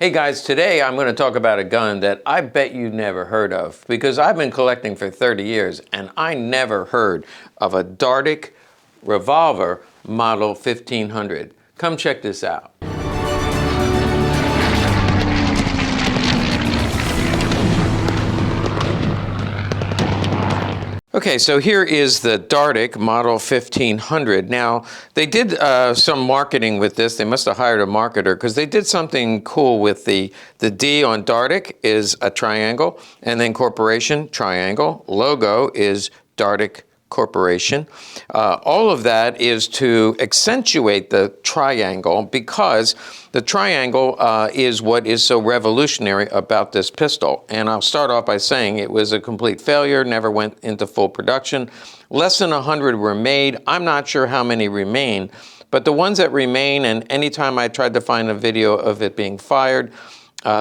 Hey guys, today I'm going to talk about a gun that I bet you never heard of because I've been collecting for 30 years and I never heard of a Dardick Revolver Model 1500. Come check this out. Okay, so here is the Dardick Model 1500. Now, they did some marketing with this. They must have hired a marketer because they did something cool with the D on Dardick is a triangle, and then corporation, triangle. Logo is Dardick Corporation. All of that is to accentuate the triangle because the triangle is what is so revolutionary about this pistol. And I'll start off by saying it was a complete failure, never went into full production. Less than 100 were made. I'm not sure how many remain, but the ones that remain, and anytime I tried to find a video of it being fired,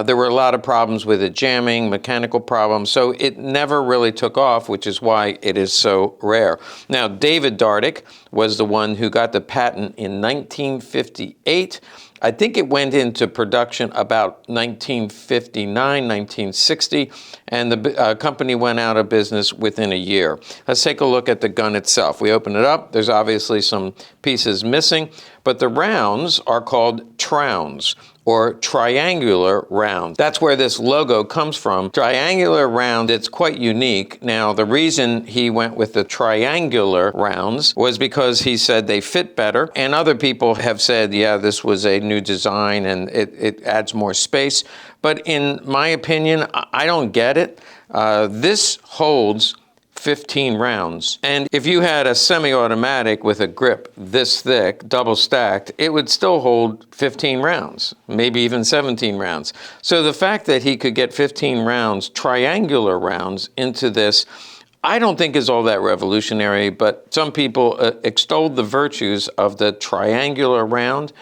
there were a lot of problems with it jamming, mechanical problems, so it never really took off, which is why it is so rare. Now, David Dardick was the one who got the patent in 1958. I think it went into production about 1959, 1960, and the company went out of business within a year. Let's take a look at the gun itself. We open it up. There's obviously some pieces missing, but the rounds are called trounds, or triangular round. That's where this logo comes from. Triangular round, it's quite unique. Now, the reason he went with the triangular rounds was because he said they fit better, and other people have said, yeah, this was a new design and it adds more space. But in my opinion, I don't get it. This holds 15 rounds. And if you had a semi-automatic with a grip this thick, double stacked, it would still hold 15 rounds, maybe even 17 rounds. So the fact that he could get 15 rounds, triangular rounds, into this, I don't think is all that revolutionary, but some people extolled the virtues of the triangular round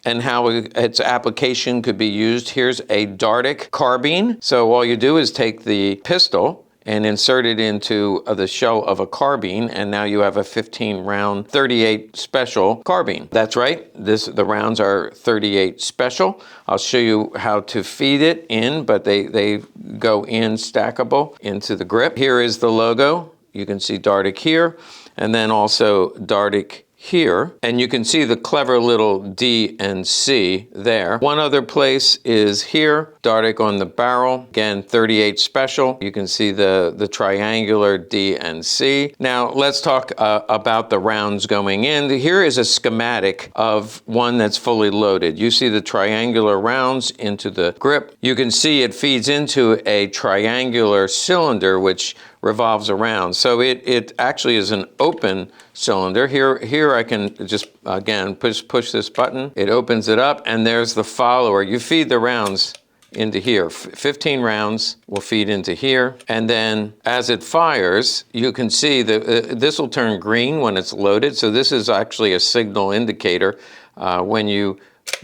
and how its application could be used. Here's a Dardick carbine. So all you do is take the pistol and insert it into the shell of a carbine, and now you have a 15-round 38 special carbine. That's right, the rounds are 38 special. I'll show you how to feed it in, but they go in stackable into the grip. Here is the logo. You can see Dardick here, and then also Dardick here, and you can see the clever little D and C there. One other place is here, Dardick on the barrel, again 38 special. You can see the triangular D and C. Now let's talk about the rounds going in. Here is a schematic of one that's fully loaded. You see the triangular rounds into the grip. You can see it feeds into a triangular cylinder which revolves around. So it actually is an open cylinder. Here I can just, again, push this button. It opens it up, and there's the follower. You feed the rounds into here. 15 rounds will feed into here. And then as it fires, you can see that this will turn green when it's loaded. So this is actually a signal indicator. When you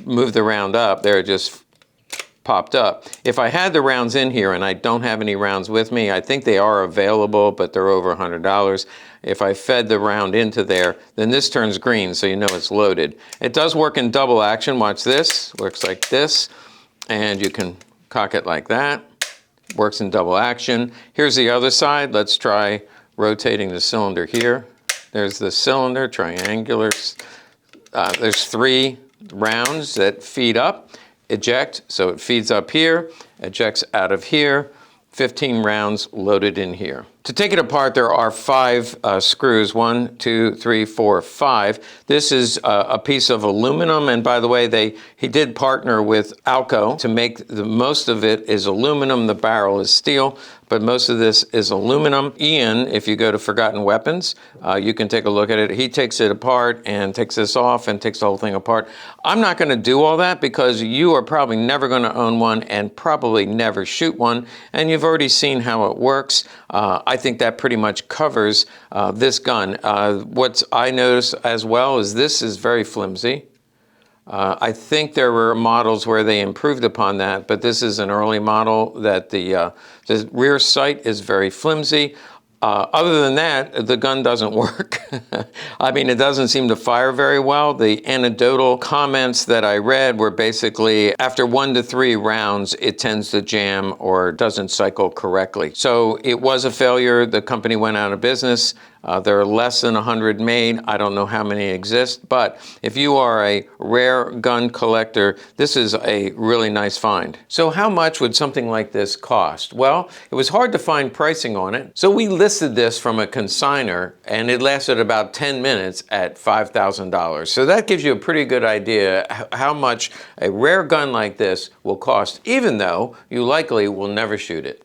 move the round up, there it just popped up. If I had the rounds in here, and I don't have any rounds with me, I think they are available, but they're over $100. If I fed the round into there, then this turns green, so you know it's loaded. It does work in double action. Watch this. Works like this, and you can cock it like that. Works in double action. Here's the other side. Let's try rotating the cylinder here. There's the cylinder, triangular. There's 3 rounds that feed up. Eject, so it feeds up here, ejects out of here, 15 rounds loaded in here. To take it apart, there are 5 screws, 1, 2, 3, 4, 5. This is a piece of aluminum, and by the way, he did partner with Alco to make most of it is aluminum. The barrel is steel, but most of this is aluminum. Ian, if you go to Forgotten Weapons, you can take a look at it. He takes it apart and takes this off and takes the whole thing apart. I'm not going to do all that because you are probably never going to own one and probably never shoot one, and you've already seen how it works. I think that pretty much covers this gun. What I noticed as well is this is very flimsy. I think there were models where they improved upon that, but this is an early model that the rear sight is very flimsy. Other than that, the gun doesn't work. I mean, it doesn't seem to fire very well. The anecdotal comments that I read were basically after 1 to 3 rounds, it tends to jam or doesn't cycle correctly. So it was a failure. The company went out of business. There are less than 100 made. I don't know how many exist, but if you are a rare gun collector, this is a really nice find. So how much would something like this cost? Well, it was hard to find pricing on it, so we listed this from a consignor, and it lasted about 10 minutes at $5,000. So that gives you a pretty good idea how much a rare gun like this will cost, even though you likely will never shoot it.